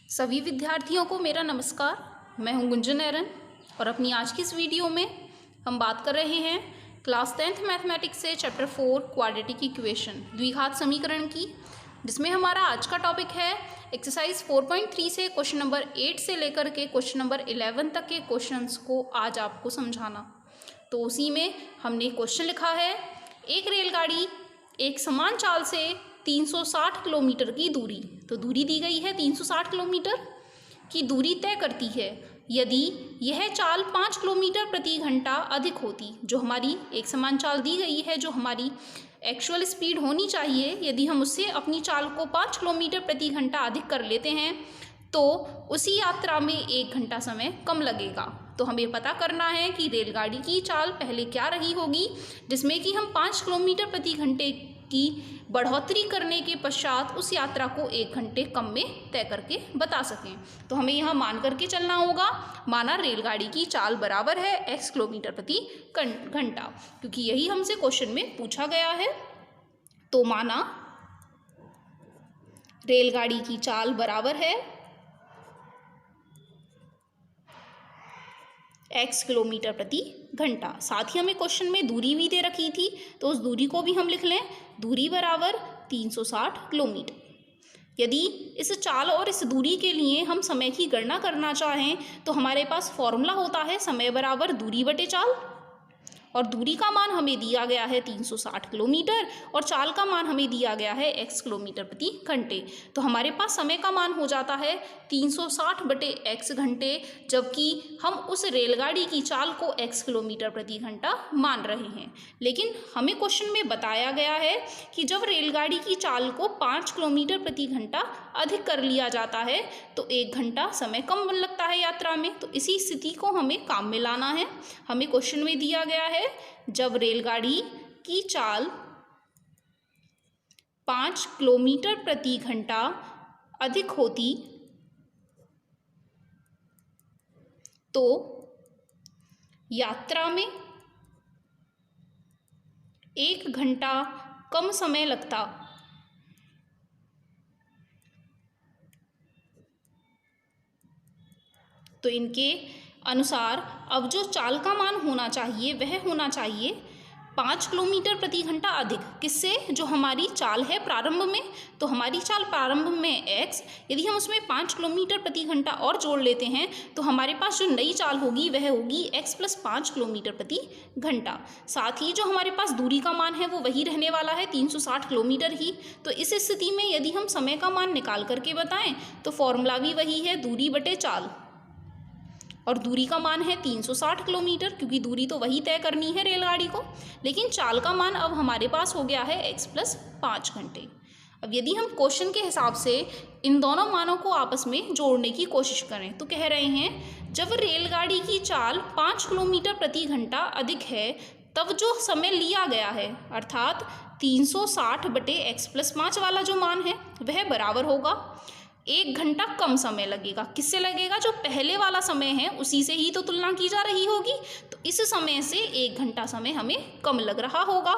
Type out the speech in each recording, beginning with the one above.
सभी विद्यार्थियों को मेरा नमस्कार। मैं हूं गुंजन एरन और अपनी आज की इस वीडियो में हम बात कर रहे हैं क्लास 10th मैथमेटिक्स से चैप्टर 4 क्वाड्रेटिक इक्वेशन द्विघात समीकरण की, जिसमें हमारा आज का टॉपिक है एक्सरसाइज 4.3 से क्वेश्चन नंबर 8 से लेकर के क्वेश्चन नंबर 11 तक के क्वेश्चंस को आज आपको समझाना। तो उसी में हमने क्वेश्चन लिखा है, एक रेलगाड़ी एक समान चाल से 360 किलोमीटर की दूरी, तो दूरी दी गई है 360 किलोमीटर की दूरी तय करती है यदि यह चाल 5 किलोमीटर प्रति घंटा अधिक होती। जो हमारी एक समान चाल दी गई है, जो हमारी एक्चुअल स्पीड होनी चाहिए, यदि हम उससे अपनी चाल को 5 किलोमीटर प्रति घंटा अधिक कर लेते हैं तो उसी यात्रा में 1 घंटा समय कम लगेगा। तो हमें पता करना है कि रेलगाड़ी की चाल पहले क्या रही होगी, जिसमें कि हम 5 किलोमीटर प्रति घंटे की बढ़ोतरी करने के पश्चात उस यात्रा को 1 घंटे कम में तय करके बता सकें। तो हमें यहाँ मान करके चलना होगा, माना रेलगाड़ी की चाल बराबर है x किलोमीटर प्रति घंटा, क्योंकि यही हमसे क्वेश्चन में पूछा गया है। तो माना रेलगाड़ी की चाल बराबर है x किलोमीटर प्रति घंटा। साथ ही हमें क्वेश्चन में दूरी भी दे रखी थी, तो उस दूरी को भी हम लिख लें, दूरी बराबर 360 किलोमीटर। यदि इस चाल और इस दूरी के लिए हम समय की गणना करना चाहें तो हमारे पास फॉर्मूला होता है समय बराबर दूरी बटे चाल, और दूरी का मान हमें दिया गया है 360 किलोमीटर और चाल का मान हमें दिया गया है x किलोमीटर प्रति घंटे। तो हमारे पास समय का मान हो जाता है 360 बटे x घंटे, जबकि हम उस रेलगाड़ी की चाल को x किलोमीटर प्रति घंटा मान रहे हैं। लेकिन हमें क्वेश्चन में बताया गया है कि जब रेलगाड़ी की चाल को 5 किलोमीटर प्रति घंटा अधिक कर लिया जाता है तो 1 घंटा समय कम लगता है यात्रा में। तो इसी स्थिति को हमें काम में लाना है। हमें क्वेश्चन में दिया गया है, जब रेलगाड़ी की चाल 5 किलोमीटर प्रति घंटा अधिक होती तो यात्रा में 1 घंटा कम समय लगता। तो इनके अनुसार अब जो चाल का मान होना चाहिए वह होना चाहिए 5 किलोमीटर प्रति घंटा अधिक। किससे? जो हमारी चाल है प्रारंभ में, तो हमारी चाल प्रारंभ में x, यदि हम उसमें 5 किलोमीटर प्रति घंटा और जोड़ लेते हैं तो हमारे पास जो नई चाल होगी वह होगी x + 5 किलोमीटर प्रति घंटा। साथ ही जो हमारे पास दूरी का मान है वो वही रहने वाला है 360 किलोमीटर ही। तो इस स्थिति में यदि हम समय का मान निकाल करके बताएं तो फॉर्मूला भी वही है, दूरी बटे चाल, और दूरी का मान है 360 किलोमीटर, क्योंकि दूरी तो वही तय करनी है रेलगाड़ी को। लेकिन चाल का मान अब हमारे पास हो गया है x + 5 घंटे। अब यदि हम क्वेश्चन के हिसाब से इन दोनों मानों को आपस में जोड़ने की कोशिश करें तो कह रहे हैं, जब रेलगाड़ी की चाल 5 किलोमीटर प्रति घंटा अधिक है तब जो समय लिया गया है अर्थात 360 बटे x + 5 वाला जो मान है वह बराबर होगा 1 घंटा कम समय लगेगा। किससे लगेगा? जो पहले वाला समय है उसी से ही तो तुलना की जा रही होगी, तो इस समय से 1 घंटा समय हमें कम लग रहा होगा।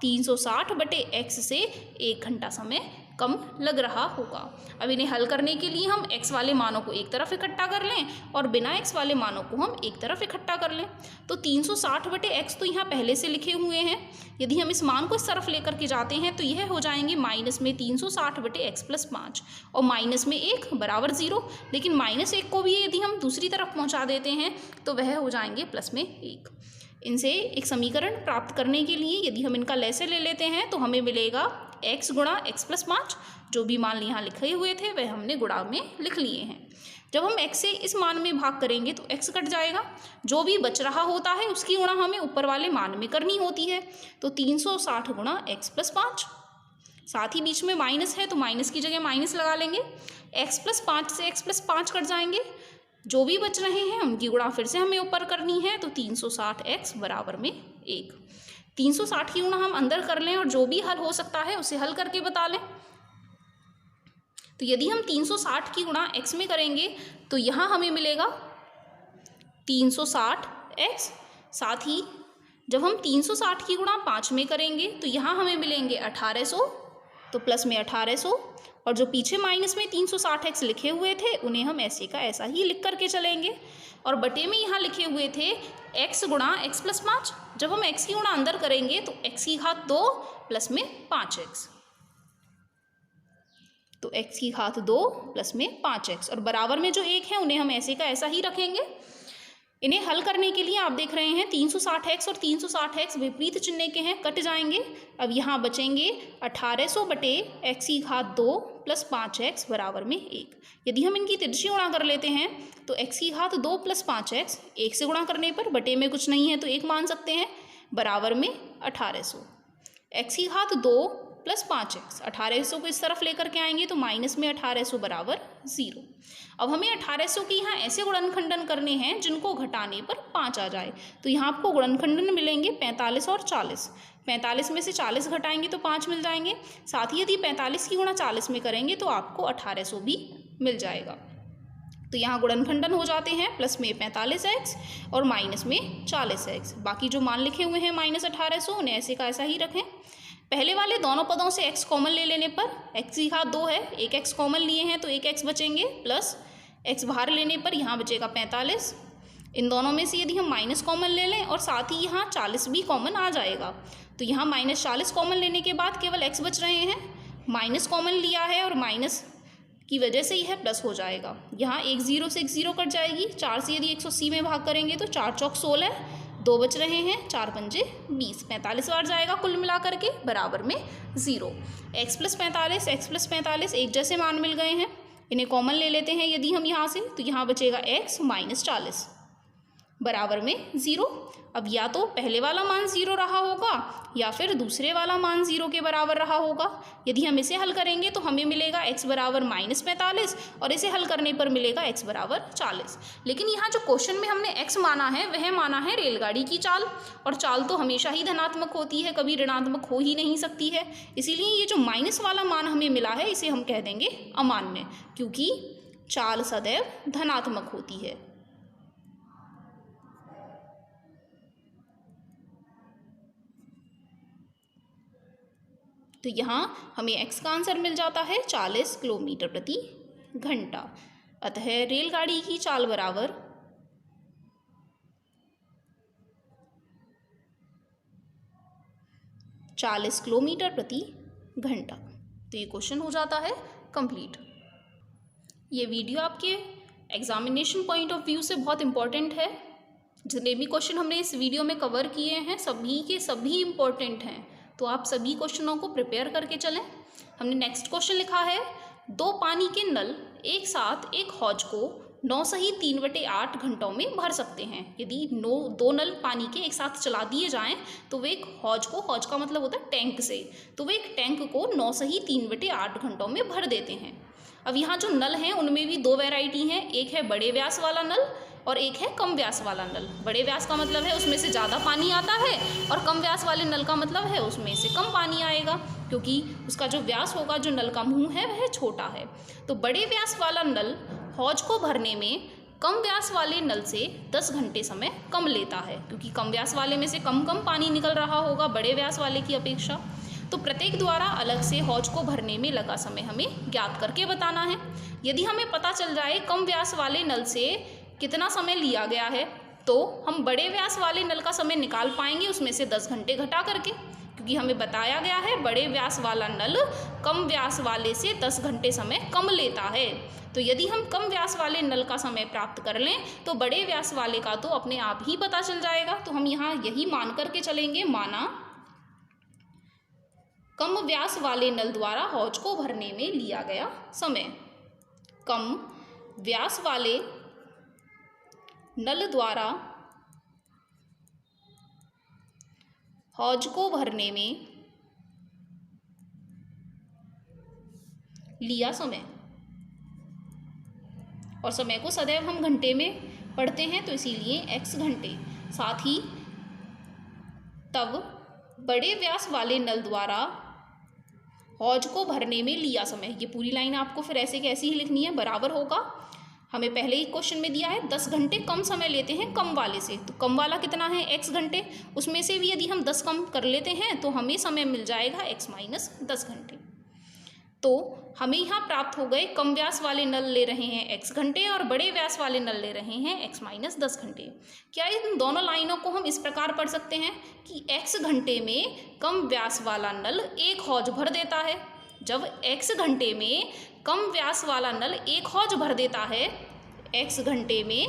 360 बटे x से 1 घंटा समय कम लग रहा होगा। अब इन्हें हल करने के लिए हम x वाले मानों को एक तरफ इकट्ठा कर लें और बिना x वाले मानों को हम एक तरफ इकट्ठा कर लें। तो 360 बटे x तो यहाँ पहले से लिखे हुए हैं, यदि हम इस मान को इस तरफ लेकर के जाते हैं तो यह हो जाएंगे माइनस में 360 बटे x + 5 और माइनस में 1 बराबर 0। लेकिन -1 को भी यदि हम दूसरी तरफ पहुँचा देते हैं तो वह हो जाएंगे प्लस में 1। इनसे एक समीकरण प्राप्त करने के लिए यदि हम इनका लैसे ले लेते हैं तो हमें मिलेगा x गुणा x + 5। जो भी मान यहाँ लिखे हुए थे वह हमने गुणा में लिख लिए हैं। जब हम x से इस मान में भाग करेंगे तो x कट जाएगा, जो भी बच रहा होता है उसकी गुणा हमें ऊपर वाले मान में करनी होती है। तो 360 गुणा x + 5, साथ ही बीच में माइनस है तो माइनस की जगह माइनस लगा लेंगे। x + 5 से x + 5 कट जाएंगे, जो भी बच रहे हैं उनकी गुणा फिर से हमें ऊपर करनी है। तो 360x बराबर में 1। 360 की गुणा हम अंदर कर लें और जो भी हल हो सकता है उसे हल करके बता लें। तो यदि हम 360 की गुणा x में करेंगे तो यहाँ हमें मिलेगा 360x। साथ ही जब हम 360 की गुणा 5 में करेंगे तो यहाँ हमें मिलेंगे 1800, तो प्लस में 1800 और जो पीछे माइनस में 360x लिखे हुए थे उन्हें हम ऐसे का ऐसा ही लिख करके चलेंगे। और बटे में यहाँ लिखे हुए थे x गुणा x प्लस 5। जब हम x की गुणा अंदर करेंगे तो x की घात 2 प्लस में 5x, तो x की घात 2 प्लस में 5x, और बराबर में जो 1 है उन्हें हम ऐसे का ऐसा ही रखेंगे। इन्हें हल करने के लिए आप देख रहे हैं 360x और 360x विपरीत चिन्ह के हैं, कट जाएंगे। अब यहाँ बचेंगे 1800 बटे x की घात 2 प्लस 5x बराबर में 1। यदि हम इनकी तिरछी गुणा कर लेते हैं तो x की घात 2 प्लस 5x 1 से गुणा करने पर बटे में कुछ नहीं है तो 1 मान सकते हैं, बराबर में 1800। x की घात 2 प्लस 5x 1800 को इस तरफ लेकर के आएंगे तो माइनस में 1800 बराबर 0। अब हमें 1800 के यहाँ ऐसे गुणनखंडन करने हैं जिनको घटाने पर 5 आ जाए। तो यहाँ आपको गुणनखंडन मिलेंगे 45 और 40। 45 में से 40 घटाएंगे तो 5 मिल जाएंगे। साथ ही यदि 45 की गुणा 40 में करेंगे तो आपको 1800 भी मिल जाएगा। तो यहाँ गुणनखंडन हो जाते हैं, प्लस में 45x और माइनस में 40x। बाकी जो मान लिखे हुए हैं माइनस 1800 उन्हें ऐसे का ऐसा ही रखें। पहले वाले दोनों पदों से x कॉमन ले लेने पर x की घात 2 है, एक x कॉमन लिए हैं तो एक x बचेंगे, प्लस x बाहर लेने पर यहाँ बचेगा 45। इन दोनों में से यदि हम माइनस कॉमन ले लें और साथ ही यहाँ 40 भी कॉमन आ जाएगा, तो यहाँ माइनस 40 कॉमन लेने के बाद केवल x बच रहे हैं। माइनस कॉमन लिया है और माइनस की वजह से यह प्लस हो जाएगा। यहाँ एक 0 से एक 0 कट जाएगी। 4 से यदि 180 में भाग करेंगे तो 4 चौक 16, 2 बच रहे हैं, 4 पंजे 20, 45 बार जाएगा कुल मिला करके, बराबर में 0। x प्लस 45 एक जैसे मान मिल गए हैं। इन्हें कॉमन ले लेते हैं यदि हम यहाँ से, तो यहाँ बचेगा x माइनस 40 बराबर में 0। अब या तो पहले वाला मान 0 रहा होगा या फिर दूसरे वाला मान 0 के बराबर रहा होगा। यदि हम इसे हल करेंगे तो हमें मिलेगा x बराबर माइनस 45 और इसे हल करने पर मिलेगा x बराबर 40। लेकिन यहाँ जो क्वेश्चन में हमने x माना है वह माना है रेलगाड़ी की चाल, और चाल तो हमेशा ही धनात्मक होती है, कभी ऋणात्मक हो ही नहीं सकती है। इसीलिए ये जो माइनस वाला मान हमें मिला है इसे हम कह देंगे अमान्य, क्योंकि चाल सदैव धनात्मक होती है। तो यहाँ हमें x का आंसर मिल जाता है 40 किलोमीटर प्रति घंटा। अतः रेलगाड़ी की चाल बराबर 40 किलोमीटर प्रति घंटा। तो ये क्वेश्चन हो जाता है कंप्लीट। ये वीडियो आपके एग्जामिनेशन पॉइंट ऑफ व्यू से बहुत इम्पोर्टेंट है। जितने भी क्वेश्चन हमने इस वीडियो में कवर किए हैं सभी के सभी इम्पोर्टेंट हैं, तो आप सभी क्वेश्चनों को प्रिपेयर करके चलें। हमने नेक्स्ट क्वेश्चन लिखा है, 2 पानी के नल एक साथ एक हौज को 9 सही 3/8 घंटों में भर सकते हैं। यदि 2 नल पानी के एक साथ चला दिए जाएं तो वे एक हौज को, हौज का मतलब होता है टैंक से, तो वे एक टैंक को 9 सही 3/8 घंटों में भर देते हैं। अब यहाँ जो नल हैं उनमें भी 2 वैरायटी हैं, एक है बड़े व्यास वाला नल और एक है कम व्यास वाला नल। बड़े व्यास का मतलब है उसमें से ज़्यादा पानी आता है, और कम व्यास वाले नल का मतलब है उसमें से कम पानी आएगा, क्योंकि उसका जो व्यास होगा, जो नल का मुंह है वह छोटा है। तो बड़े व्यास वाला नल हौज को भरने में कम व्यास वाले नल से 10 घंटे समय कम लेता है, क्योंकि कम व्यास वाले में से कम पानी निकल रहा होगा बड़े व्यास वाले की अपेक्षा। तो प्रत्येक द्वारा अलग से हौज को भरने में लगा समय हमें ज्ञात करके बताना है। यदि हमें पता चल जाए कम व्यास वाले नल से कितना समय लिया गया है, तो हम बड़े व्यास वाले नल का समय निकाल पाएंगे उसमें से 10 घंटे घटा करके, क्योंकि हमें बताया गया है बड़े व्यास वाला नल कम व्यास वाले से 10 घंटे समय कम लेता है। तो यदि हम कम व्यास वाले नल का समय प्राप्त कर लें तो बड़े व्यास वाले का तो अपने आप ही पता चल जाएगा। तो हम यहाँ यही मान करके चलेंगे, माना कम व्यास वाले नल द्वारा हौज को भरने में लिया गया समय। कम व्यास वाले नल द्वारा हौज को भरने में लिया समय, और समय को सदैव हम घंटे में पढ़ते हैं तो इसीलिए x घंटे। साथ ही तब बड़े व्यास वाले नल द्वारा हौज को भरने में लिया समय, ये पूरी लाइन आपको फिर ऐसे कैसी ही लिखनी है, बराबर होगा। हमें पहले ही क्वेश्चन में दिया है 10 घंटे कम समय लेते हैं कम वाले से, तो कम वाला कितना है x घंटे, उसमें से भी यदि हम 10 कम कर लेते हैं तो हमें समय मिल जाएगा x माइनस 10 घंटे। तो हमें यहाँ प्राप्त हो गए कम व्यास वाले नल ले रहे हैं x घंटे और बड़े व्यास वाले नल ले रहे हैं x माइनस 10 घंटे। क्या इन दोनों लाइनों को हम इस प्रकार पढ़ सकते हैं कि x घंटे में कम व्यास वाला नल एक हौज भर देता है। जब x घंटे में कम व्यास वाला नल एक हौज भर देता है, x घंटे में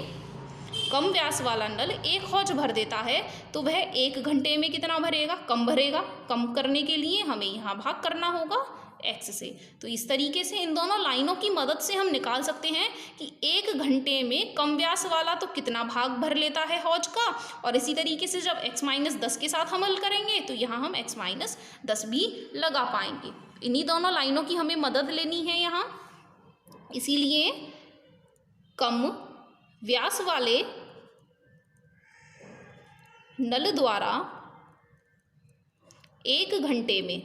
कम व्यास वाला नल एक हौज भर देता है, तो वह 1 घंटे में कितना भरेगा? कम भरेगा। कम करने के लिए हमें यहाँ भाग करना होगा x से। तो इस तरीके से इन दोनों लाइनों की मदद से हम निकाल सकते हैं कि 1 घंटे में कम व्यास वाला तो कितना भाग भर लेता है हौज का, और इसी तरीके से जब x माइनस 10 के साथ हम हल करेंगे तो यहाँ हम x माइनस 10 भी लगा पाएंगे। इन्हीं दोनों लाइनों की हमें मदद लेनी है यहाँ। इसीलिए कम व्यास वाले नल द्वारा 1 घंटे में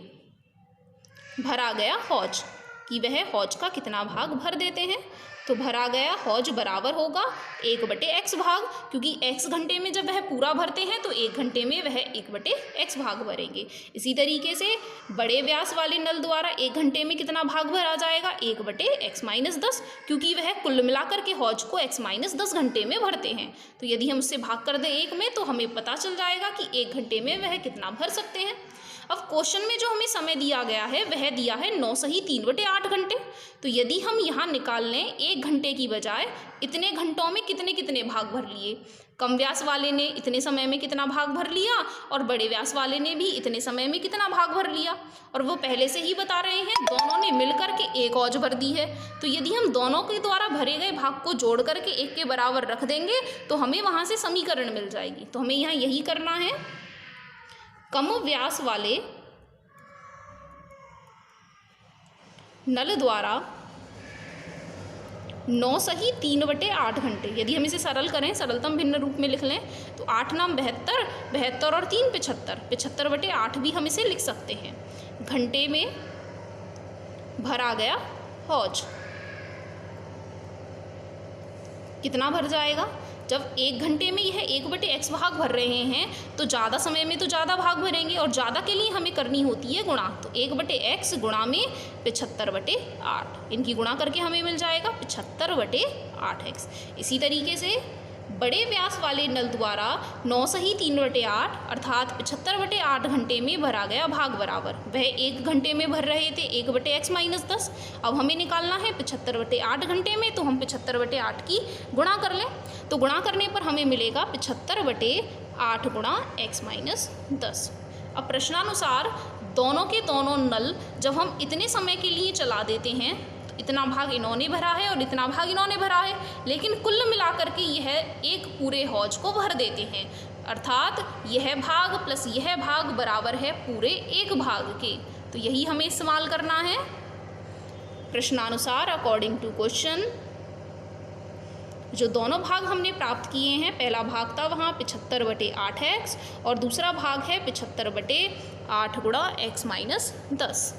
भरा गया हौज कि वह हौज का कितना भाग भर देते हैं। तो भरा गया हौज बराबर होगा 1/x भाग, क्योंकि x घंटे में जब वह पूरा भरते हैं तो 1 घंटे में वह 1/x भाग भरेंगे। इसी तरीके से बड़े व्यास वाले नल द्वारा 1 घंटे में कितना भाग भरा जाएगा? 1/x माइनस 10, क्योंकि वह कुल मिलाकर के हौज को x माइनस 10 घंटे में भरते हैं। तो यदि हम उससे भाग कर दें 1 में तो हमें पता चल जाएगा कि 1 घंटे में वह कितना भर सकते हैं। अब क्वेश्चन में जो हमें समय दिया गया है वह दिया है 9 सही 3/8 घंटे। तो यदि हम यहाँ निकाल लें 1 घंटे की बजाय इतने घंटों में कितने कितने भाग भर लिए, कम व्यास वाले ने इतने समय में कितना भाग भर लिया और बड़े व्यास वाले ने भी इतने समय में कितना भाग भर लिया, और वो पहले से ही बता रहे हैं दोनों ने मिलकर के एक हौज भर दी है। तो यदि हम दोनों के द्वारा भरे गए भाग को जोड़ करके 1 के बराबर रख देंगे तो हमें वहाँ से समीकरण मिल जाएगी। तो हमें यहाँ यही करना है, कम व्यास वाले नल द्वारा 9 सही 3/8 घंटे। यदि हम इसे सरल करें, सरलतम भिन्न रूप में लिख लें तो 8 नाम 72, 72 और 3 75, 75/8 भी हम इसे लिख सकते हैं। घंटे में भरा गया हौज कितना भर जाएगा? जब 1 घंटे में यह 1/x भाग भर रहे हैं तो ज़्यादा समय में तो ज़्यादा भाग भरेंगे, और ज़्यादा के लिए हमें करनी होती है गुणा। तो 1/x गुणा में 75/8, इनकी गुणा करके हमें मिल जाएगा 75/8x। इसी तरीके से बड़े व्यास वाले नल द्वारा 9 सही 3/8 अर्थात 75/8 घंटे में भरा गया भाग बराबर, वह 1 घंटे में भर रहे थे 1/x माइनस 10। अब हमें निकालना है 75/8 घंटे में, तो हम 75/8 की गुणा कर लें। तो गुणा करने पर हमें मिलेगा 75/8 गुणा x माइनस 10। अब प्रश्नानुसार दोनों के दोनों नल जब हम इतने समय के लिए चला देते हैं, इतना भाग इन्होंने भरा है और इतना भाग इन्होंने भरा है, लेकिन कुल मिलाकर के यह एक पूरे हौज को भर देते हैं, अर्थात यह भाग प्लस यह भाग बराबर है पूरे 1 भाग के। तो यही हमें इस्तेमाल करना है प्रश्नानुसार अकॉर्डिंग टू क्वेश्चन। जो दोनों भाग हमने प्राप्त किए हैं, पहला भाग था वहाँ 75/8x और दूसरा भाग है 75/8 गुणा x माइनस 10,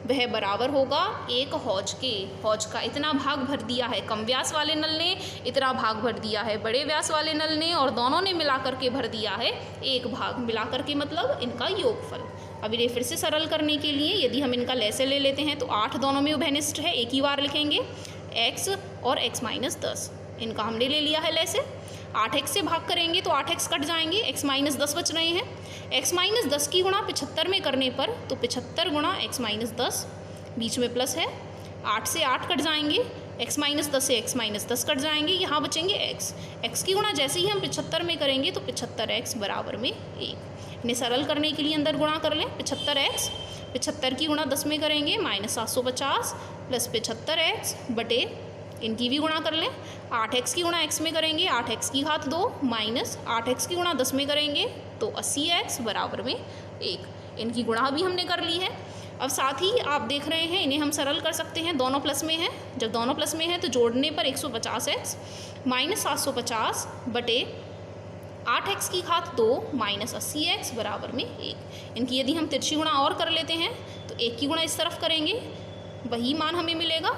वह बराबर होगा 1 हौज के। हौज का इतना भाग भर दिया है कम व्यास वाले नल ने, इतना भाग भर दिया है बड़े व्यास वाले नल ने, और दोनों ने मिलाकर के भर दिया है 1 भाग। मिलाकर के मतलब इनका योगफल। अब इन्हें फिर से सरल करने के लिए यदि हम इनका लैसे ले लेते हैं तो 8 दोनों में उभयनिष्ठ है, एक ही बार लिखेंगे x और x माइनस 10, इनका हमने ले लिया है लैसे। 8x से भाग करेंगे तो 8x कट जाएंगे, x माइनस 10 बच रहे हैं। x माइनस 10 की गुणा 75 में करने पर तो 75 गुणा x माइनस 10, बीच में प्लस है, 8 से 8 कट जाएंगे, x माइनस 10 से x माइनस 10 कट जाएंगे, यहाँ बचेंगे x की गुणा जैसे ही हम 75 में करेंगे तो 75x बराबर में 1। इन्हें सरल करने के लिए अंदर गुणा कर लें 75x, 75 की गुणा 10 में करेंगे -750 प्लस 75x बटे, इनकी भी गुणा कर लें 8x की गुणा x में करेंगे 8x की घात 2 माइनस 8x की गुणा 10 में करेंगे तो 80x बराबर में 1। इनकी गुणा भी हमने कर ली है। अब साथ ही आप देख रहे हैं इन्हें हम सरल कर सकते हैं, दोनों प्लस में है, जब दोनों प्लस में है तो जोड़ने पर 150x माइनस 750 बटे 8x की घात 2 माइनस 80x बराबर में 1। इनकी यदि हम तिरछी गुणा और कर लेते हैं तो 1 की गुणा इस तरफ करेंगे, वही मान हमें मिलेगा।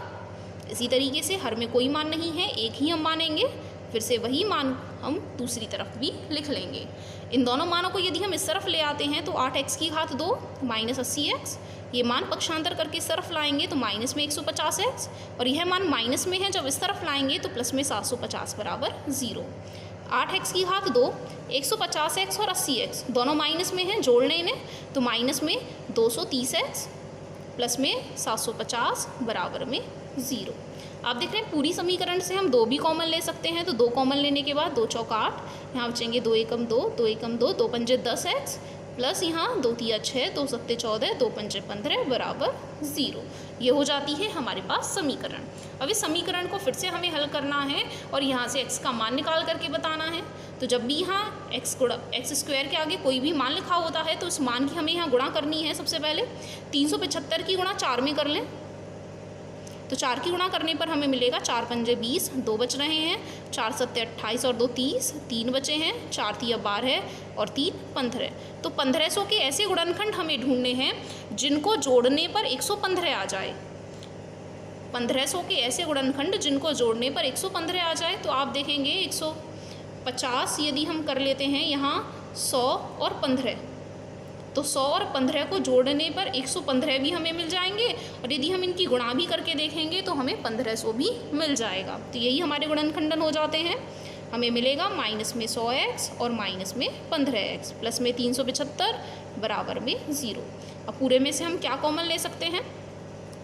इसी तरीके से हर में कोई मान नहीं है, एक ही हम मानेंगे, फिर से वही मान हम दूसरी तरफ भी लिख लेंगे। इन दोनों मानों को यदि हम इस तरफ ले आते हैं तो 8x की घात 2 माइनस 80x ये मान पक्षांतर करके इस तरफ लाएंगे तो माइनस में 150x, और यह मान माइनस में है, जब इस तरफ लाएंगे तो प्लस में 750 बराबर 0। 8x की घात 2, 150x और 80x दोनों माइनस में हैं, जोड़ने इन्हें तो माइनस में 230x प्लस में 750 बराबर में 0। आप देख रहे हैं पूरी समीकरण से हम 2 भी कॉमन ले सकते हैं, तो 2 कॉमन लेने के बाद 2 चौका 8, यहाँ बचेंगे 2 एकम 2, 2 एकम 2, 2 पंजे 10x प्लस यहाँ 2 तिया 6, 2 सत्ते 14, 2 पंजे 15 बराबर 0। ये हो जाती है हमारे पास समीकरण। अब इस समीकरण को फिर से हमें हल करना है और यहाँ से x का मान निकाल करके बताना है। तो जब भी यहाँ x स्क्वायर के आगे कोई भी मान लिखा होता है तो उस मान की हमें यहाँ गुणा करनी है। सबसे पहले 375 की गुणा 4 में कर लें, तो 4 की गुणा करने पर हमें मिलेगा 4 पंजे 20, 2 बच रहे हैं, 4 सत्ते 28 और 2 30, 3 बचे हैं, 4 तिया 12 और 3 15। तो 1500 के ऐसे गुणनखंड हमें ढूंढने हैं जिनको जोड़ने पर 115 आ जाए। 1500 के ऐसे गुणनखंड जिनको जोड़ने पर 115 आ जाए। तो आप देखेंगे 150 यदि हम कर लेते हैं यहाँ 100 और 15, तो 100 और 15 को जोड़ने पर 115 भी हमें मिल जाएंगे, और यदि हम इनकी गुणा भी करके देखेंगे तो हमें 1500 भी मिल जाएगा। तो यही हमारे गुणनखंडन हो जाते हैं। हमें मिलेगा माइनस में 100x और माइनस में 15x प्लस में 375 बराबर में 0। अब पूरे में से हम क्या कॉमन ले सकते हैं?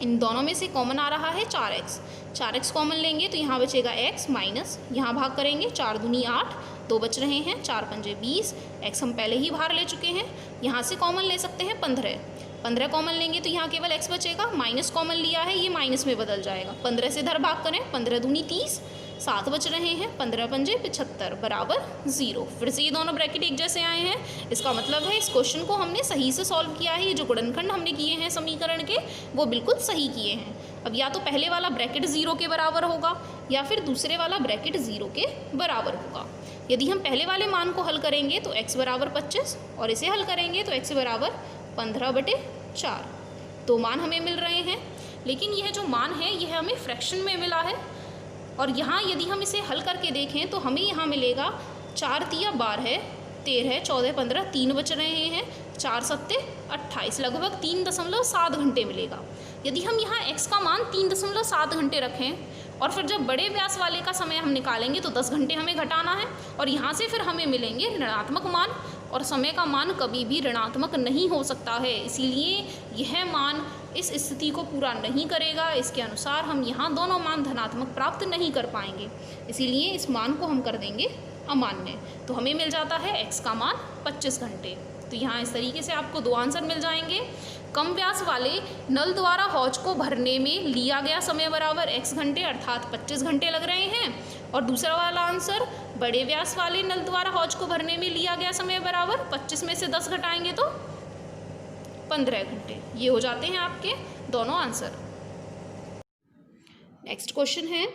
इन दोनों में से कॉमन आ रहा है 4x कॉमन लेंगे तो यहाँ बचेगा x माइनस, यहाँ भाग करेंगे 4 दूनी 8, 2 बच रहे हैं, 4 पंजे 20, x हम पहले ही बाहर ले चुके हैं। यहाँ से कॉमन ले सकते हैं 15 कॉमन लेंगे तो यहाँ केवल x बचेगा, माइनस कॉमन लिया है ये माइनस में बदल जाएगा। 15 से इधर भाग करें, 15 दूनी 30, 7 बच रहे हैं, 15 पंजे 75 बराबर 0। फिर से ये दोनों ब्रैकेट एक जैसे आए हैं। इसका मतलब है इस क्वेश्चन को हमने सही से सॉल्व किया है। ये जो गुणनखंड हमने किए हैं समीकरण के वो बिल्कुल सही किए हैं। अब या तो पहले वाला ब्रैकेट 0 के बराबर होगा या फिर दूसरे वाला ब्रैकेट 0 के बराबर होगा। यदि हम पहले वाले मान को हल करेंगे तो x बराबर 25 और इसे हल करेंगे तो x बराबर 15/4, 2 मान हमें मिल रहे हैं। लेकिन यह जो मान है यह हमें फ्रैक्शन में मिला है, और यहाँ यदि हम इसे हल करके देखें तो हमें यहाँ मिलेगा 4 तिया 12, 13, 14, 15, 3 बच रहे हैं, 4 सत्ते 28, लगभग 3.7 घंटे मिलेगा। यदि हम यहाँ x का मान 3.7 घंटे रखें और फिर जब बड़े व्यास वाले का समय हम निकालेंगे तो 10 घंटे हमें घटाना है, और यहाँ से फिर हमें मिलेंगे ऋणात्मक मान, और समय का मान कभी भी ऋणात्मक नहीं हो सकता है, इसीलिए यह मान इस स्थिति को पूरा नहीं करेगा। इसके अनुसार हम यहाँ दोनों मान धनात्मक प्राप्त नहीं कर पाएंगे, इसीलिए इस मान को हम कर देंगे अमान्य। तो हमें मिल जाता है x का मान 25 घंटे। तो यहाँ इस तरीके से आपको 2 आंसर मिल जाएंगे। कम व्यास वाले नल द्वारा हौज को भरने में लिया गया समय बराबर x घंटे अर्थात 25 घंटे लग रहे हैं, और दूसरा वाला आंसर बड़े व्यास वाले नल द्वारा हौज को भरने में लिया गया समय बराबर 25 में से 10 घटाएंगे तो 15 घंटे। ये हो जाते हैं आपके दोनों आंसर। नेक्स्ट क्वेश्चन है,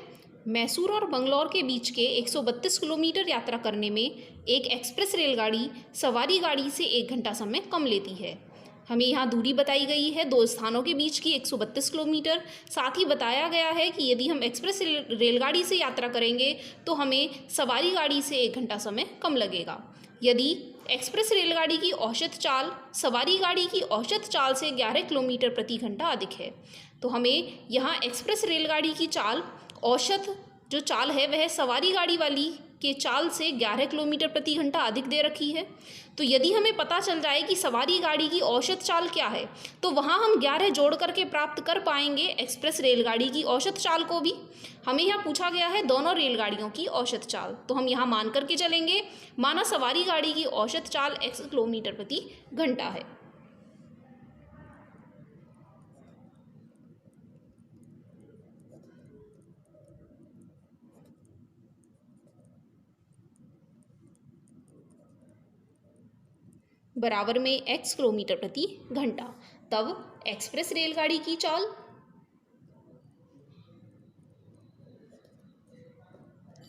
मैसूर और बंगलौर के बीच के 132 किलोमीटर यात्रा करने में एक एक्सप्रेस रेलगाड़ी सवारी गाड़ी से 1 घंटा समय कम लेती है। हमें यहाँ दूरी बताई गई है 2 स्थानों के बीच की 132 किलोमीटर। साथ ही बताया गया है कि यदि हम एक्सप्रेस रेलगाड़ी से यात्रा करेंगे तो हमें सवारी गाड़ी से 1 घंटा समय कम लगेगा। यदि एक्सप्रेस रेलगाड़ी की औसत चाल सवारी गाड़ी की औसत चाल से 11 किलोमीटर प्रति घंटा अधिक है, तो हमें यहाँ एक्सप्रेस रेलगाड़ी की चाल औसत जो चाल है वह सवारी गाड़ी वाली के चाल से 11 किलोमीटर प्रति घंटा अधिक दे रखी है। तो यदि हमें पता चल जाए कि सवारी गाड़ी की औसत चाल क्या है तो वहाँ हम 11 जोड़ करके प्राप्त कर पाएंगे एक्सप्रेस रेलगाड़ी की औसत चाल को भी। हमें यहाँ पूछा गया है दोनों रेलगाड़ियों की औसत चाल, तो हम यहाँ मान करके चलेंगे। माना सवारी गाड़ी की औसत चाल x किलोमीटर प्रति घंटा है। बराबर में x किलोमीटर प्रति घंटा, तब एक्सप्रेस रेलगाड़ी की चाल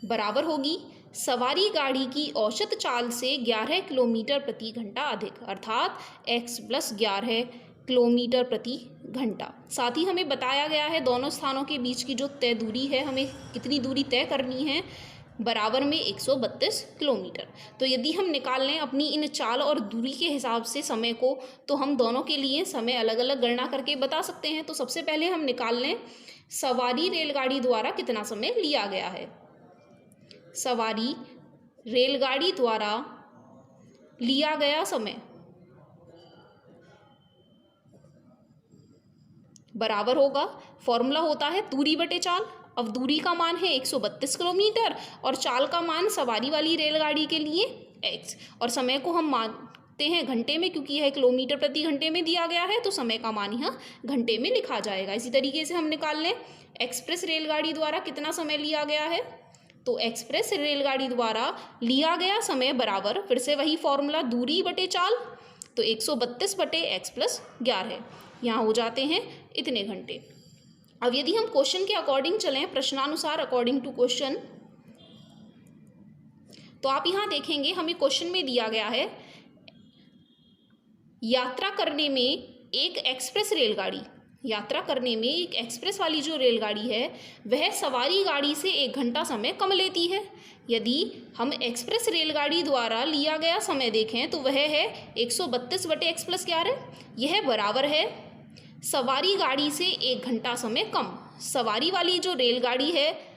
बराबर होगी सवारी गाड़ी की औसत चाल से 11 किलोमीटर प्रति घंटा अधिक, अर्थात x + 11 किलोमीटर प्रति घंटा। साथ ही हमें बताया गया है दोनों स्थानों के बीच की जो तय दूरी है, हमें कितनी दूरी तय करनी है, बराबर में 132 किलोमीटर। तो यदि हम निकाल लें अपनी इन चाल और दूरी के हिसाब से समय को, तो हम दोनों के लिए समय अलग अलग गणना करके बता सकते हैं। तो सबसे पहले हम निकाल लें सवारी रेलगाड़ी द्वारा कितना समय लिया गया है। सवारी रेलगाड़ी द्वारा लिया गया समय बराबर होगा, फॉर्मूला होता है दूरी बटे चाल। अब दूरी का मान है 132 किलोमीटर और चाल का मान सवारी वाली रेलगाड़ी के लिए x, और समय को हम मानते हैं घंटे में, क्योंकि यह किलोमीटर प्रति घंटे में दिया गया है, तो समय का मान यहाँ घंटे में लिखा जाएगा। इसी तरीके से हम निकाल लें एक्सप्रेस रेलगाड़ी द्वारा कितना समय लिया गया है। तो एक्सप्रेस रेलगाड़ी द्वारा लिया गया समय बराबर, फिर से वही फॉर्मूला दूरी बटे चाल, तो 132 बटे x+11, यहाँ हो जाते हैं इतने घंटे। अब यदि हम क्वेश्चन के अकॉर्डिंग चलें, प्रश्नानुसार अकॉर्डिंग टू क्वेश्चन, तो आप यहाँ देखेंगे हमें क्वेश्चन में दिया गया है यात्रा करने में एक एक्सप्रेस रेलगाड़ी, यात्रा करने में एक एक्सप्रेस वाली जो रेलगाड़ी है वह सवारी गाड़ी से 1 घंटा समय कम लेती है। यदि हम एक्सप्रेस रेलगाड़ी द्वारा लिया गया समय देखें तो वह है 132 बटे x+11, यह बराबर है सवारी गाड़ी से 1 घंटा समय कम। सवारी वाली जो रेलगाड़ी है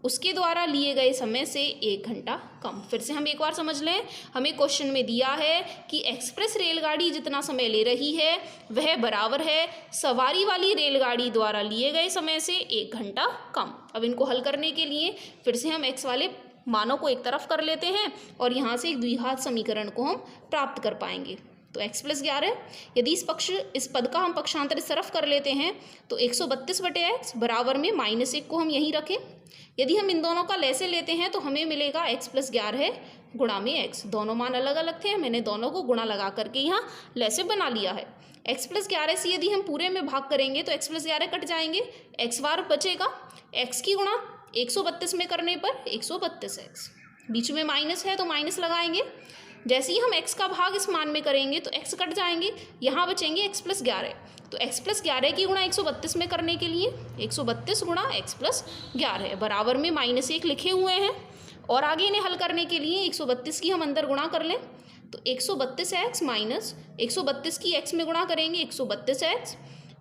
उसके द्वारा लिए गए समय से 1 घंटा कम। फिर से हम एक बार समझ लें, हमें क्वेश्चन में दिया है कि एक्सप्रेस रेलगाड़ी जितना समय ले रही है वह बराबर है सवारी वाली रेलगाड़ी द्वारा लिए गए समय से 1 घंटा कम। अब इनको हल करने के लिए फिर से हम x वाले मानों को एक तरफ कर लेते हैं और यहाँ से एक द्विघात समीकरण को हम प्राप्त कर पाएंगे। तो x+11, यदि इस पद का हम पक्षांतर इस तरफ कर लेते हैं तो 132 बटे x बराबर में -1 को हम यहीं रखें। यदि हम इन दोनों का लैसे लेते हैं तो हमें मिलेगा x+11 गुणा में x। दोनों मान अलग अलग थे, मैंने दोनों को गुणा लगा करके यहाँ लैसे बना लिया है। x+11 से यदि हम पूरे में भाग करेंगे तो x+11 कट जाएंगे, x बार बचेगा, x की गुणा 132 में करने पर 132x, बीच में माइनस है तो माइनस लगाएंगे। जैसे ही हम x का भाग इस मान में करेंगे तो x कट जाएंगे, यहाँ बचेंगे x+11। तो x+11 की गुणा 132 में करने के लिए 132 गुणा x+11 बराबर में -1 लिखे हुए हैं। और आगे इन्हें हल करने के लिए 132 की हम अंदर गुणा कर लें तो 132x माइनस 132 की x में गुणा करेंगे 132x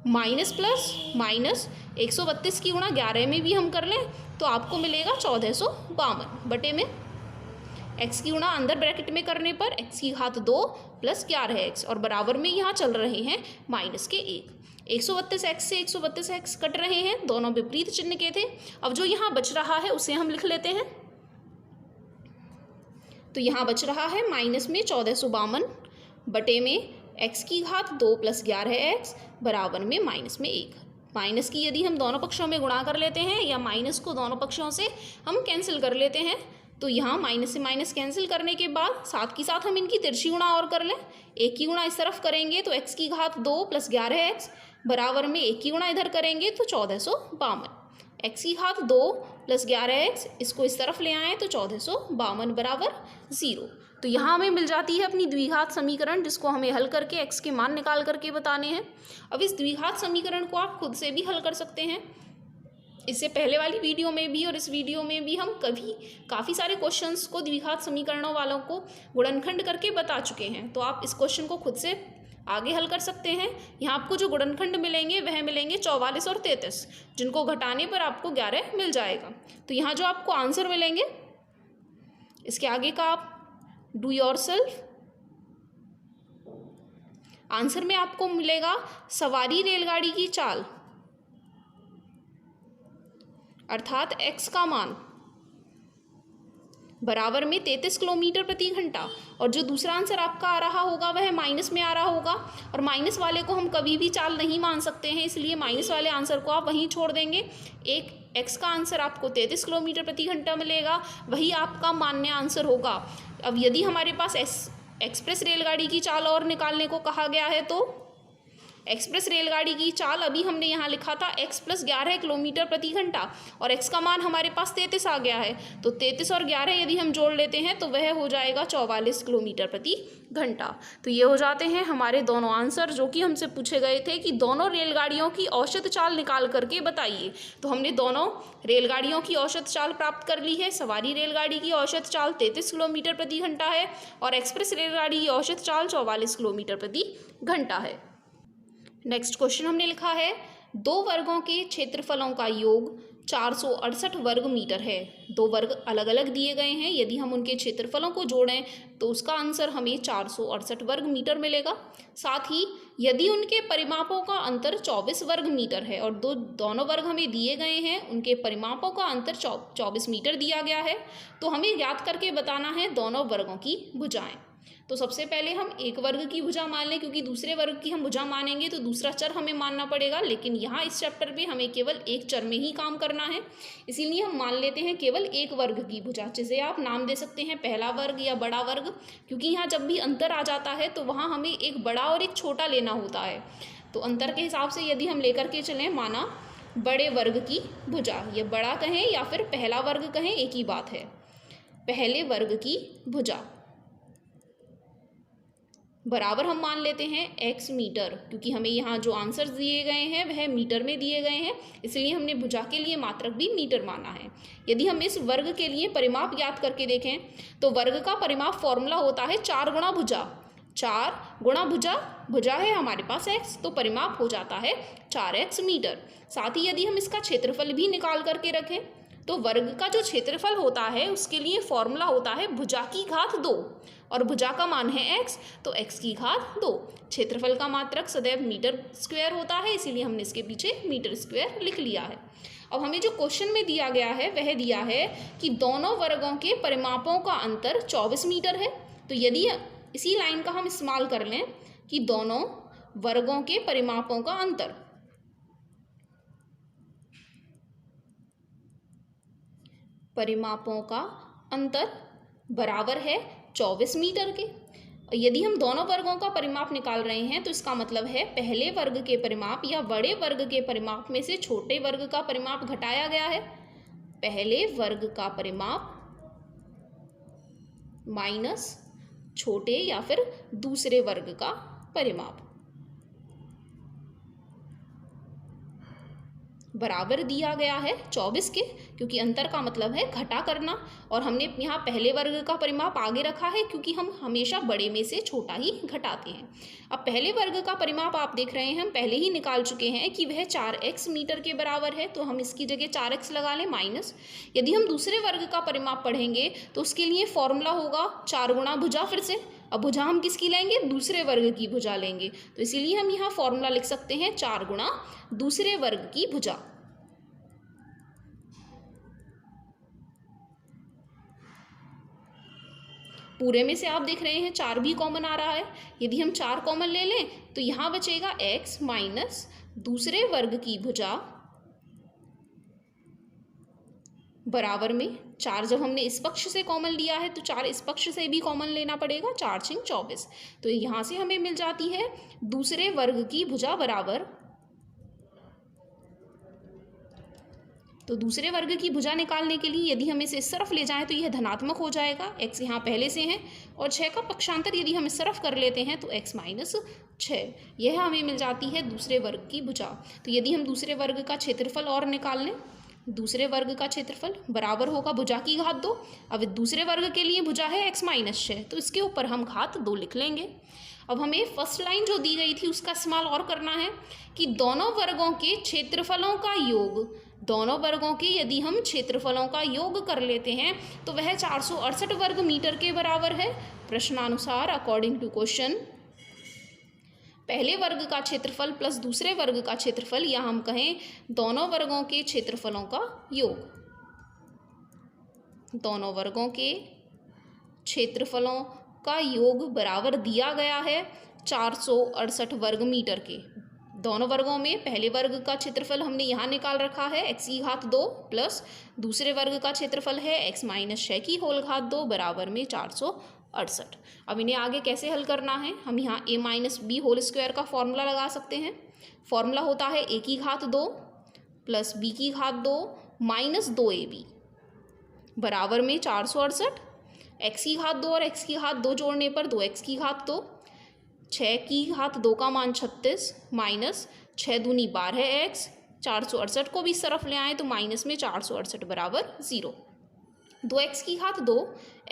माइनस प्लस माइनस 132 की गुणा 11 में भी हम कर लें तो आपको मिलेगा 1452 बटे में x की गुणा अंदर ब्रैकेट में करने पर x की घात 2 + 11x, और बराबर में यहाँ चल रहे हैं -1। 132x से 132x कट रहे हैं, दोनों विपरीत चिन्ह के थे। अब जो यहाँ बच रहा है उसे हम लिख लेते हैं। तो यहाँ बच रहा है माइनस में 1452 बटे में x की घात 2 + 11x बराबर में -1। माइनस की यदि हम दोनों पक्षों में गुणा कर लेते हैं या माइनस को दोनों पक्षों से हम कैंसिल कर लेते हैं, तो यहाँ माइनस से माइनस कैंसिल करने के बाद साथ की साथ हम इनकी तिरछी गुणा और कर लें। 1 की गुणा इस तरफ करेंगे तो x की घात 2 + 11x बराबर में 1 की गुणा इधर करेंगे तो 1452। x की घात 2 + 11x, इसको इस तरफ ले आएँ तो 1452 बराबर 0। तो यहाँ हमें मिल जाती है अपनी द्विघात समीकरण, जिसको हमें हल करके x के मान निकाल करके बताने हैं। अब इस द्विघात समीकरण को आप खुद से भी हल कर सकते हैं। इससे पहले वाली वीडियो में भी और इस वीडियो में भी हम काफ़ी सारे क्वेश्चंस को द्विघात समीकरणों वालों को गुणनखंड करके बता चुके हैं। तो आप इस क्वेश्चन को खुद से आगे हल कर सकते हैं। यहाँ आपको जो गुणनखंड मिलेंगे वह मिलेंगे 44 और 33, जिनको घटाने पर आपको 11 मिल जाएगा। तो यहाँ जो आपको आंसर मिलेंगे, इसके आगे का आप डू योरसेल्फ। आंसर में आपको मिलेगा सवारी रेलगाड़ी की चाल अर्थात x का मान बराबर में 33 किलोमीटर प्रति घंटा, और जो दूसरा आंसर आपका आ रहा होगा वह माइनस में आ रहा होगा, और माइनस वाले को हम कभी भी चाल नहीं मान सकते हैं, इसलिए माइनस वाले आंसर को आप वहीं छोड़ देंगे। एक x का आंसर आपको 33 किलोमीटर प्रति घंटा मिलेगा, वही आपका मान्य आंसर होगा। अब यदि हमारे पास एक्सप्रेस रेलगाड़ी की चाल और निकालने को कहा गया है तो एक्सप्रेस रेलगाड़ी की चाल अभी हमने यहाँ लिखा था x + 11 किलोमीटर प्रति घंटा और x का मान हमारे पास 33 आ गया है, तो 33 और 11 यदि हम जोड़ लेते हैं तो वह हो जाएगा 44 किलोमीटर प्रति घंटा। तो ये हो जाते हैं हमारे दोनों आंसर जो कि हमसे पूछे गए थे कि दोनों रेलगाड़ियों की औसत चाल निकाल करके बताइए। तो हमने दोनों रेलगाड़ियों की औसत चाल प्राप्त कर ली है। सवारी रेलगाड़ी की औसत चाल 33 किलोमीटर प्रति घंटा है और एक्सप्रेस रेलगाड़ी की औसत चाल 44 किलोमीटर प्रति घंटा है। नेक्स्ट क्वेश्चन हमने लिखा है 2 वर्गों के क्षेत्रफलों का योग 468 वर्ग मीटर है। 2 वर्ग अलग अलग दिए गए हैं, यदि हम उनके क्षेत्रफलों को जोड़ें तो उसका आंसर हमें 468 वर्ग मीटर मिलेगा। साथ ही यदि उनके परिमापों का अंतर 24 वर्ग मीटर है और दोनों वर्ग हमें दिए गए हैं, उनके परिमापों का अंतर 24 मीटर दिया गया है, तो हमें ज्ञात करके बताना है दोनों वर्गों की भुजाएं। तो सबसे पहले हम एक वर्ग की भुजा मान लें, क्योंकि दूसरे वर्ग की हम भुजा मानेंगे तो दूसरा चर हमें मानना पड़ेगा, लेकिन यहाँ इस चैप्टर पे हमें केवल एक चर में ही काम करना है, इसीलिए हम मान लेते हैं केवल एक वर्ग की भुजा, जिसे आप नाम दे सकते हैं पहला वर्ग या बड़ा वर्ग, क्योंकि यहाँ जब भी अंतर आ जाता है तो वहाँ हमें एक बड़ा और एक छोटा लेना होता है। तो अंतर के हिसाब से यदि हम लेकर के चलें, माना बड़े वर्ग की भुजा, ये बड़ा कहें या फिर पहला वर्ग कहें एक ही बात है, पहले वर्ग की भुजा बराबर हम मान लेते हैं x मीटर, क्योंकि हमें यहाँ जो आंसर दिए गए हैं वह मीटर में दिए गए हैं, इसलिए हमने भुजा के लिए मात्रक भी मीटर माना है। यदि हम इस वर्ग के लिए परिमाप ज्ञात करके देखें तो वर्ग का परिमाप फॉर्मूला होता है 4 गुणा भुजा। 4 गुणा भुजा, भुजा है हमारे पास x, तो परिमाप हो जाता है 4x मीटर। साथ ही यदि हम इसका क्षेत्रफल भी निकाल करके रखें तो वर्ग का जो क्षेत्रफल होता है उसके लिए फॉर्मूला होता है भुजा की घात 2 और भुजा का मान है x, तो x की घात 2। क्षेत्रफल का मात्रक सदैव मीटर स्क्वायर होता है, इसीलिए हमने इसके पीछे मीटर स्क्वायर लिख लिया है। अब हमें जो क्वेश्चन में दिया गया है वह दिया है कि दोनों वर्गों के परिमापों का अंतर 24 मीटर है। तो यदि इसी लाइन का हम इस्तेमाल कर लें कि दोनों वर्गों के परिमापों का अंतर, परिमापों का अंतर बराबर है 24 मीटर के। यदि हम दोनों वर्गों का परिमाप निकाल रहे हैं तो इसका मतलब है पहले वर्ग के परिमाप या बड़े वर्ग के परिमाप में से छोटे वर्ग का परिमाप घटाया गया है। पहले वर्ग का परिमाप माइनस छोटे या फिर दूसरे वर्ग का परिमाप बराबर दिया गया है 24 के, क्योंकि अंतर का मतलब है घटा करना, और हमने यहाँ पहले वर्ग का परिमाप आगे रखा है क्योंकि हम हमेशा बड़े में से छोटा ही घटाते हैं। अब पहले वर्ग का परिमाप आप देख रहे हैं हम पहले ही निकाल चुके हैं कि वह 4x मीटर के बराबर है, तो हम इसकी जगह 4x लगा लें माइनस। यदि हम दूसरे वर्ग का परिमाप पढ़ेंगे तो उसके लिए फॉर्मूला होगा 4 गुणा भुजा। फिर से अब भुजा हम किसकी लेंगे, दूसरे वर्ग की भुजा लेंगे, तो इसीलिए हम यहाँ फॉर्मूला लिख सकते हैं 4 गुणा दूसरे वर्ग की भुजा। पूरे में से आप देख रहे हैं 4 भी कॉमन आ रहा है, यदि हम 4 कॉमन ले लें तो यहाँ बचेगा x माइनस दूसरे वर्ग की भुजा बराबर में 4। जब हमने इस पक्ष से कॉमन लिया है तो 4 इस पक्ष से भी कॉमन लेना पड़ेगा, 4 × 24, तो यहाँ से हमें मिल जाती है दूसरे वर्ग की भुजा बराबर, तो दूसरे वर्ग की भुजा निकालने के लिए यदि हम इसे इस तरफ ले जाएं तो यह धनात्मक हो जाएगा, x यहाँ पहले से है, और 6 का पक्षांतर यदि हम इस तरफ कर लेते हैं तो x माइनस 6, यह हमें मिल जाती है दूसरे वर्ग की भुजा। तो यदि हम दूसरे वर्ग का क्षेत्रफल और निकाल लें, दूसरे वर्ग का क्षेत्रफल बराबर होगा भुजा की घात 2। अब दूसरे वर्ग के लिए भुजा है x माइनस 6, तो इसके ऊपर हम घात 2 लिख लेंगे। अब हमें फर्स्ट लाइन जो दी गई थी उसका इस्तेमाल और करना है कि दोनों वर्गों के क्षेत्रफलों का योग, दोनों वर्गों के यदि हम क्षेत्रफलों का योग कर लेते हैं तो वह 468 वर्ग मीटर के बराबर है। प्रश्नानुसार अकॉर्डिंग टू क्वेश्चन पहले वर्ग का क्षेत्रफल प्लस दूसरे वर्ग का क्षेत्रफल, या हम कहें दोनों वर्गों के क्षेत्रफलों का योग, दोनों वर्गों के क्षेत्रफलों का योग बराबर दिया गया है 468 वर्ग मीटर के। दोनों वर्गों में पहले वर्ग का क्षेत्रफल हमने यहाँ निकाल रखा है x की घात 2 प्लस दूसरे वर्ग का क्षेत्रफल है x माइनस 6 की होल घात 2 बराबर में 468। 68। अब इन्हें आगे कैसे हल करना है, हम यहाँ a minus b whole square का फॉर्मूला लगा सकते हैं। फॉर्मूला होता है a की घात 2 प्लस b की घात 2 माइनस 2ab बराबर में 468। x की घात 2 और x की घात 2 जोड़ने पर 2x की घात 2, 6 की घात 2 का मान 36 माइनस 6 दूनी 12x, 468 को भी इस तरफ ले आएँ तो माइनस में 468 बराबर 0। 2x की घात 2,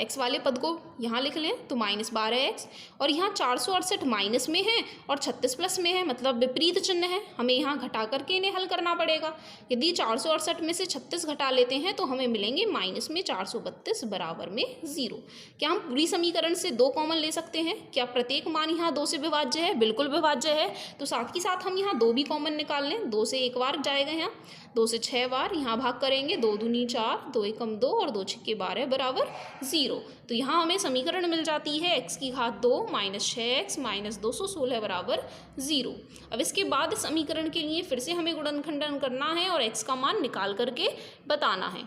x वाले पद को यहाँ लिख लें तो माइनस 12x, और यहाँ 468 माइनस में है और 36 प्लस में है, मतलब विपरीत चिन्ह है, हमें यहाँ घटा करके इन्हें हल करना पड़ेगा। यदि 468 में से 36 घटा लेते हैं तो हमें मिलेंगे माइनस में 432 बराबर में 0। क्या हम पूरी समीकरण से 2 कॉमन ले सकते हैं? क्या प्रत्येक मान यहाँ 2 से विभाज्य है? बिल्कुल विभाज्य है। तो साथ ही साथ हम यहाँ 2 भी कॉमन निकाल लें। 2 से 1 बार जाएगा, यहाँ 2 से 6 बार यहाँ भाग करेंगे, 2 दूनी 4, 2 एकम 2 और 2 छक्के 12 बराबर 0। तो यहाँ हमें समीकरण मिल जाती है x की घात 2 माइनस 6x माइनस 216 बराबर 0। अब इसके बाद समीकरण के लिए फिर से हमें गुणनखंडन करना है और x का मान निकाल करके बताना है।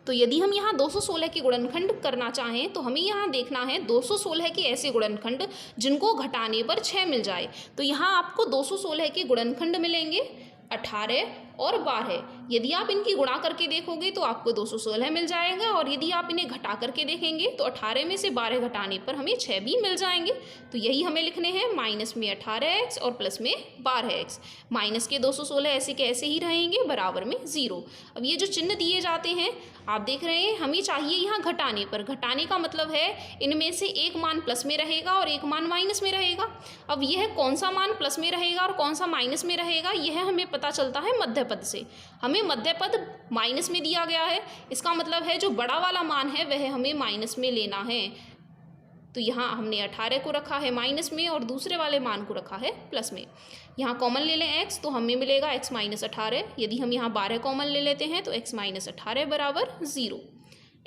तो यदि हम यहाँ 216 के गुणनखंड करना चाहें तो हमें यहाँ देखना है 216 के ऐसे गुणनखंड जिनको घटाने पर 6 मिल जाए। तो यहाँ आपको 216 के गुणनखंड मिलेंगे 18 और 12। यदि आप इनकी गुणा करके देखोगे तो आपको 216 मिल जाएगा, और यदि आप इन्हें घटा करके देखेंगे तो 18 में से 12 घटाने पर हमें 6 भी मिल जाएंगे। तो यही हमें लिखने हैं, माइनस में 18x और प्लस में 12x। माइनस के 216 ऐसे के ऐसे ही रहेंगे बराबर में 0। अब ये जो चिन्ह दिए जाते हैं आप देख रहे हैं, हमें चाहिए यहाँ घटाने पर। घटाने का मतलब है इनमें से एक मान प्लस में रहेगा और एक मान माइनस में रहेगा। अब यह कौन सा मान प्लस में रहेगा और कौन सा माइनस में रहेगा यह हमें पता चलता है मध्य पद से। हमें मध्य पद माइनस में दिया गया है, इसका मतलब है जो बड़ा वाला मान है वह हमें माइनस में लेना है। तो यहाँ हमने 18 को रखा है माइनस में और दूसरे वाले मान को रखा है प्लस में। यहाँ कॉमन ले लें x तो हमें मिलेगा x माइनस 18। यदि हम यहाँ 12 कॉमन ले लेते हैं तो x माइनस 18 बराबर 0।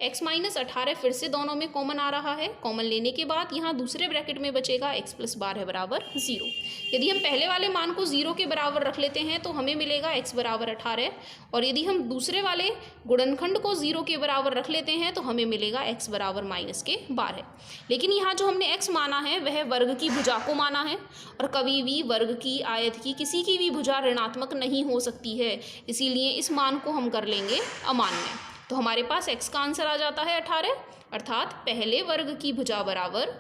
x माइनस 18 फिर से दोनों में कॉमन आ रहा है। कॉमन लेने के बाद यहाँ दूसरे ब्रैकेट में बचेगा x प्लस 12 बराबर 0। यदि हम पहले वाले मान को 0 के बराबर रख लेते हैं तो हमें मिलेगा x बराबर 18, और यदि हम दूसरे वाले गुणनखंड को 0 के बराबर रख लेते हैं तो हमें मिलेगा x बराबर माइनस के 12। लेकिन यहाँ जो हमने x माना है वह वर्ग की भुजा को माना है, और कभी भी वर्ग की, आयत की, किसी की भी भुजा ऋणात्मक नहीं हो सकती है, इसीलिए इस मान को हम कर लेंगे अमान्य। तो हमारे पास x का आंसर आ जाता है 18, अर्थात पहले वर्ग की भुजा बराबर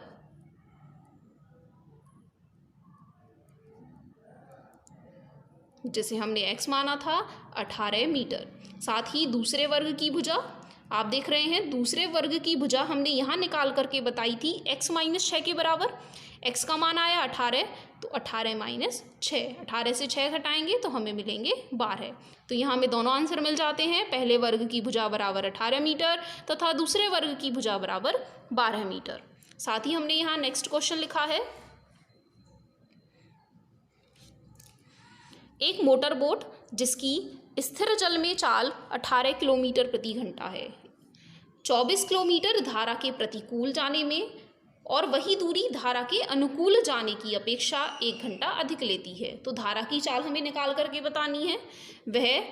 जिसे हमने x माना था 18 मीटर। साथ ही दूसरे वर्ग की भुजा आप देख रहे हैं, दूसरे वर्ग की भुजा हमने यहाँ निकाल करके बताई थी x माइनस 6 के बराबर। x का मान आया 18, तो 18 माइनस 6, 18 से 6 घटाएंगे तो हमें मिलेंगे 12। तो यहाँ हमें दोनों आंसर मिल जाते हैं, पहले वर्ग की भुजा बराबर 18 मीटर तथा दूसरे वर्ग की भुजा बराबर 12 मीटर। साथ ही हमने यहाँ नेक्स्ट क्वेश्चन लिखा है, एक मोटर बोट जिसकी स्थिर जल में चाल 18 किलोमीटर प्रति घंटा है, 24 किलोमीटर धारा के प्रतिकूल जाने में और वही दूरी धारा के अनुकूल जाने की अपेक्षा 1 घंटा अधिक लेती है। तो धारा की चाल हमें निकाल करके बतानी है। वह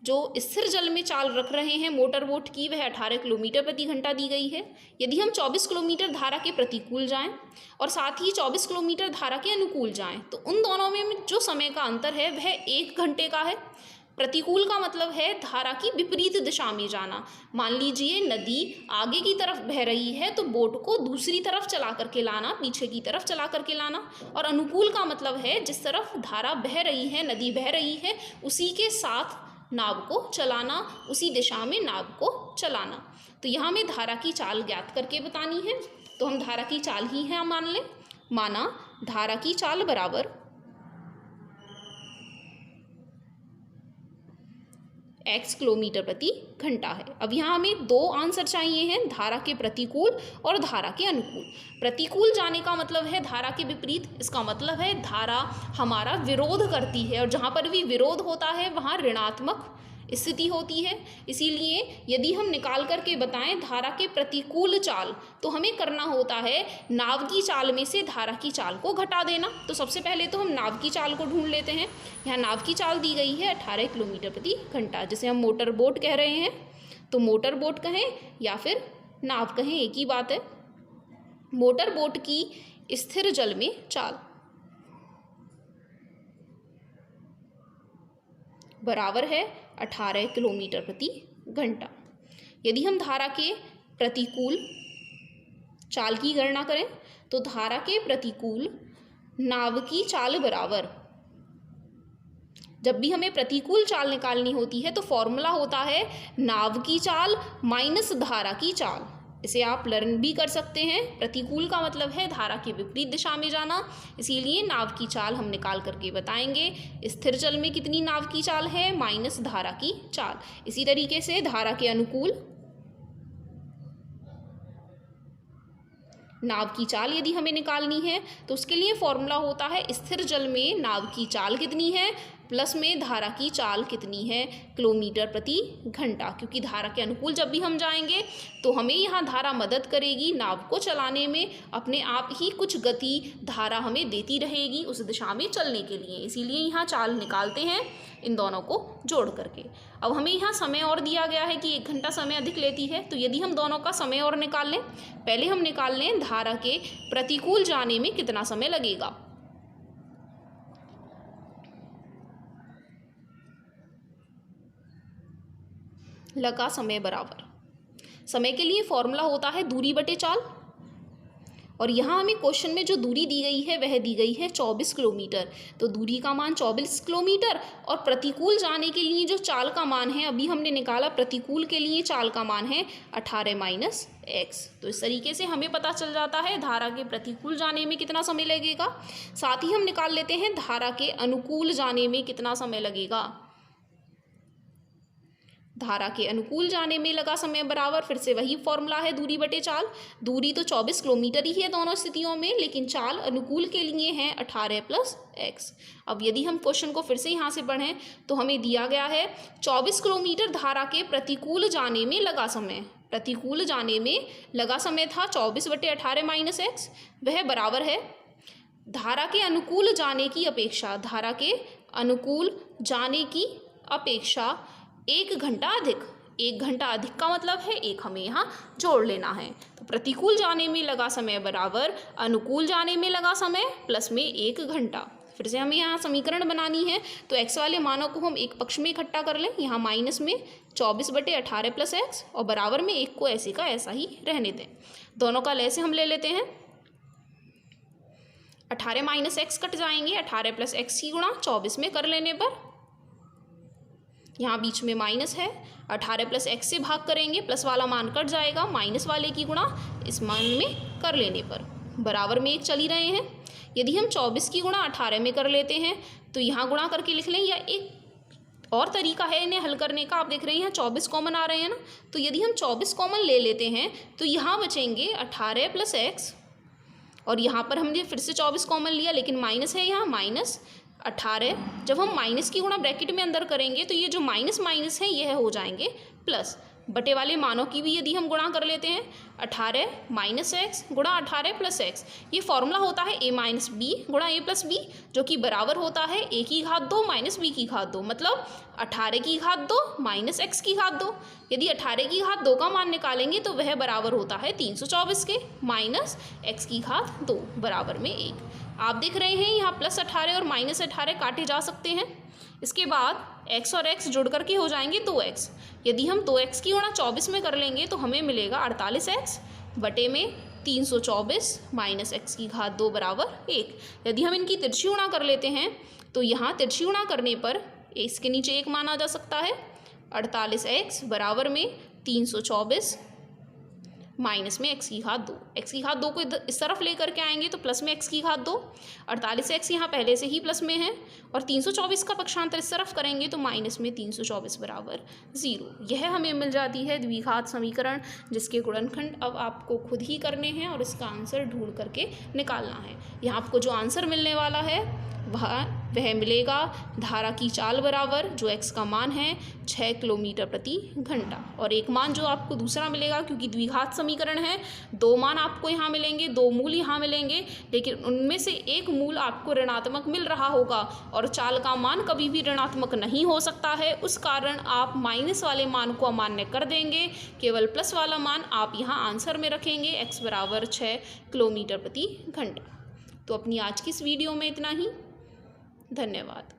जो स्थिर जल में चाल रख रहे हैं मोटर बोट की वह 18 किलोमीटर प्रति घंटा दी गई है। यदि हम 24 किलोमीटर धारा के प्रतिकूल जाएं और साथ ही 24 किलोमीटर धारा के अनुकूल जाएं तो उन दोनों में जो समय का अंतर है वह 1 घंटे का है। प्रतिकूल का मतलब है धारा की विपरीत दिशा में जाना। मान लीजिए नदी आगे की तरफ बह रही है तो बोट को दूसरी तरफ चला करके लाना, पीछे की तरफ चला करके लाना। और अनुकूल का मतलब है जिस तरफ धारा बह रही है, नदी बह रही है, उसी के साथ नाव को चलाना, उसी दिशा में नाव को चलाना। तो यहाँ हमें धारा की चाल ज्ञात करके बतानी है, तो हम धारा की चाल ही है मान लें। माना धारा की चाल बराबर x किलोमीटर प्रति घंटा है। अब यहाँ हमें 2 आंसर चाहिए हैं, धारा के प्रतिकूल और धारा के अनुकूल। प्रतिकूल जाने का मतलब है धारा के विपरीत, इसका मतलब है धारा हमारा विरोध करती है, और जहाँ पर भी विरोध होता है वहाँ ऋणात्मक स्थिति होती है। इसीलिए यदि हम निकाल करके बताएं धारा के प्रतिकूल चाल तो हमें करना होता है नाव की चाल में से धारा की चाल को घटा देना। तो सबसे पहले तो हम नाव की चाल को ढूंढ लेते हैं। यहाँ नाव की चाल दी गई है 18 किलोमीटर प्रति घंटा, जिसे हम मोटर बोट कह रहे हैं। तो मोटर बोट कहें या फिर नाव कहें एक ही बात है। मोटर बोट की स्थिर जल में चाल बराबर है 18 किलोमीटर प्रति घंटा। यदि हम धारा के प्रतिकूल चाल की गणना करें तो धारा के प्रतिकूल नाव की चाल बराबर, जब भी हमें प्रतिकूल चाल निकालनी होती है तो फॉर्मूला होता है नाव की चाल माइनस धारा की चाल। इसे आप लर्न भी कर सकते हैं। प्रतिकूल का मतलब है धारा के विपरीत दिशा में जाना, इसीलिए नाव की चाल हम निकाल करके बताएंगे। स्थिर जल में कितनी नाव की चाल है, माइनस धारा की चाल। इसी तरीके से धारा के अनुकूल नाव की चाल यदि हमें निकालनी है तो उसके लिए फॉर्मूला होता है स्थिर जल में नाव की चाल कितनी है प्लस में धारा की चाल कितनी है किलोमीटर प्रति घंटा। क्योंकि धारा के अनुकूल जब भी हम जाएंगे तो हमें यहाँ धारा मदद करेगी नाव को चलाने में, अपने आप ही कुछ गति धारा हमें देती रहेगी उस दिशा में चलने के लिए, इसीलिए यहाँ चाल निकालते हैं इन दोनों को जोड़ करके। अब हमें यहाँ समय और दिया गया है कि 1 घंटा समय अधिक लेती है, तो यदि हम दोनों का समय और निकाल लें, पहले हम निकाल लें धारा के प्रतिकूल जाने में कितना समय लगेगा। लगा समय बराबर, समय के लिए फॉर्मूला होता है दूरी बटे चाल, और यहाँ हमें क्वेश्चन में जो दूरी दी गई है वह दी गई है 24 किलोमीटर। तो दूरी का मान 24 किलोमीटर और प्रतिकूल जाने के लिए जो चाल का मान है अभी हमने निकाला, प्रतिकूल के लिए चाल का मान है 18 माइनस x। तो इस तरीके से हमें पता चल जाता है धारा के प्रतिकूल जाने में कितना समय लगेगा। साथ ही हम निकाल लेते हैं धारा के अनुकूल जाने में कितना समय लगेगा। धारा के अनुकूल जाने में लगा समय बराबर, फिर से वही फॉर्मूला है दूरी बटे चाल। दूरी तो 24 किलोमीटर ही है दोनों स्थितियों में, लेकिन चाल अनुकूल के लिए है 18 प्लस x। अब यदि हम क्वेश्चन को फिर से यहाँ से पढ़ें तो हमें दिया गया है 24 किलोमीटर धारा के प्रतिकूल जाने में लगा समय। प्रतिकूल जाने में लगा समय था 24 बटे 18 माइनस x, वह बराबर है धारा के अनुकूल जाने की अपेक्षा, धारा के अनुकूल जाने की अपेक्षा 1 घंटा अधिक। 1 घंटा अधिक का मतलब है 1 हमें यहाँ जोड़ लेना है। तो प्रतिकूल जाने में लगा समय बराबर अनुकूल जाने में लगा समय प्लस में 1 घंटा। फिर से हमें यहाँ समीकरण बनानी है, तो x वाले मानों को हम एक पक्ष में इकट्ठा कर लें, यहाँ माइनस में 24 बटे 18 प्लस x और बराबर में 1 को ऐसे का ऐसा ही रहने दें। दोनों का लय से हम ले लेते हैं, 18 माइनस x कट जाएंगे, 18 प्लस x की गुणा 24 में कर लेने पर, यहाँ बीच में माइनस है, 18 प्लस x से भाग करेंगे, प्लस वाला मान कट जाएगा, माइनस वाले की गुणा इस मान में कर लेने पर बराबर में 1 चल ही रहे हैं। यदि हम 24 की गुणा 18 में कर लेते हैं तो यहाँ गुणा करके लिख लें, या एक और तरीका है इन्हें हल करने का। आप देख रहे हैं यहाँ 24 कॉमन आ रहे हैं ना, तो यदि हम 24 कॉमन ले लेते हैं तो यहाँ बचेंगे 18 प्लस x, और यहाँ पर हमने फिर से 24 कॉमन लिया लेकिन माइनस है यहाँ, माइनस 18। जब हम माइनस की गुणा ब्रैकेट में अंदर करेंगे तो ये जो माइनस माइनस है यह हो जाएंगे प्लस। बटे वाले मानों की भी यदि हम गुणा कर लेते हैं, 18 माइनस एक्स गुणा 18 प्लस एक्स, ये फॉर्मूला होता है a माइनस बी गुणा a प्लस बी, जो कि बराबर होता है a की घात 2 माइनस b की घात 2, मतलब 18 की घात 2 माइनस x की घात 2। यदि 18 की घात 2 का मान निकालेंगे तो वह बराबर होता है 324 के, माइनस x की घात 2 बराबर में 1। आप देख रहे हैं यहाँ प्लस 18 और माइनस 18 काटे जा सकते हैं। इसके बाद x और x जुड़ करके हो जाएंगे 2x। यदि हम 2x की गुणा 24 में कर लेंगे तो हमें मिलेगा 48x बटे में 324 माइनस x की घात 2 बराबर 1। यदि हम इनकी तिरछी गुणा कर लेते हैं तो यहाँ तिरछी गुणा करने पर इसके नीचे 1 मान आ जा सकता है, 48x बराबर में 324 माइनस में x की घात 2। x की घात 2 को इस तरफ लेकर के आएंगे तो प्लस में x की घात 2, 48x यहाँ पहले से ही प्लस में है, और 324 का पक्षांतर इस तरफ करेंगे तो माइनस में 324 बराबर 0। यह हमें मिल जाती है द्विघात समीकरण, जिसके गुणनखंड अब आपको खुद ही करने हैं और इसका आंसर ढूंढ करके निकालना है। यहाँ आपको जो आंसर मिलने वाला है वह मिलेगा धारा की चाल बराबर, जो x का मान है 6 किलोमीटर प्रति घंटा। और एक मान जो आपको दूसरा मिलेगा, क्योंकि द्विघात समीकरण है, दो मान आपको यहाँ मिलेंगे, दो मूल यहाँ मिलेंगे, लेकिन उनमें से एक मूल आपको ऋणात्मक मिल रहा होगा और चाल का मान कभी भी ऋणात्मक नहीं हो सकता है। उस कारण आप माइनस वाले मान को अमान्य कर देंगे, केवल प्लस वाला मान आप यहाँ आंसर में रखेंगे, x बराबर 6 किलोमीटर प्रति घंटा। तो अपनी आज की इस वीडियो में इतना ही। धन्यवाद।